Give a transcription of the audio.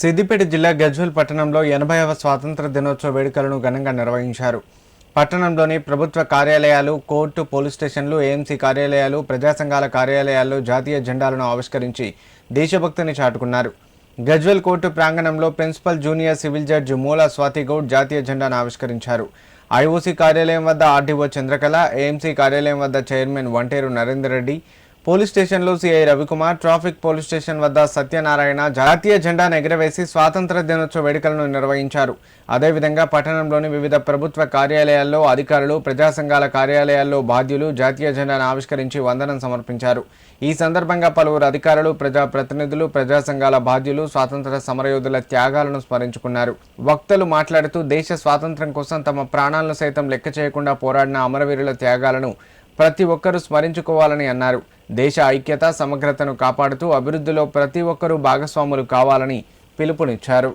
సిద్దిపేట జిల్లా గజ్వేల్ పట్టణంలో 80వ స్వాతంత్ర దినోత్సవ వేడుకలను ఘనంగా నిర్వహించారు. పట్టణంలోని ప్రభుత్వ కార్యాలయాలు, కోర్టు, పోలీస్ స్టేషన్లు, ఏఎంసీ కార్యాలయాలు, ప్రజా సంఘాల కార్యాలయాల్లో జాతీయ జెండాలను ఆవిష్కరించి దేశభక్తిని చాటుకున్నారు. గజ్వేల్ కోర్టు ప్రాంగణంలో ప్రిన్సిపల్ జూనియర్ సివిల్ జడ్జి మూల స్వాతిగౌడ్ జాతీయ జెండాను ఆవిష్కరించారు. ఐఓసీ కార్యాలయం వద్ద ఆర్డీఓ చంద్రకళ, ఏఎంసీ కార్యాలయం వద్ద చైర్మన్ వంటేరు నరేందర్ రెడ్డి, పోలీస్ స్టేషన్లో CI Ravikumar, traffic police station వద్ద సత్యనారాయణ జాతీయ జెండాను ఎగురవేసి స్వాతంత్ర దినోత్సవ వేడుకలను నిర్వహించారు. అదేవిధంగా పట్టణంలోని వివిధ ప్రభుత్వ కార్యాలయాల్లో అధికారులు, ప్రజా సంఘాల కార్యాలయాల్లో బాధ్యులు జాతీయ జెండాను ఆవిష్కరించి వందనం సమర్పించారు. ఈ సందర్భంగా పలువురు అధికారులు, ప్రజా ప్రతినిధులు, ప్రజా సంఘాల బాధ్యులు స్వాతంత్ర సమరయోధుల త్యాగాలను స్మరించుకున్నారు. వక్తలు మాట్లాడుతూ దేశ స్వాతంత్ర్యం కోసం తమ ప్రాణాలను సైతం లెక్క చేయకుండా పోరాడిన అమరవీరుల త్యాగాలను ప్రతి ఒక్కరూ స్మరించుకోవాలని అన్నారు. దేశ ఐక్యత, సమగ్రతను కాపాడుతూ అభివృద్ధిలో ప్రతి ఒక్కరూ భాగస్వాములు కావాలని పిలుపునిచ్చారు.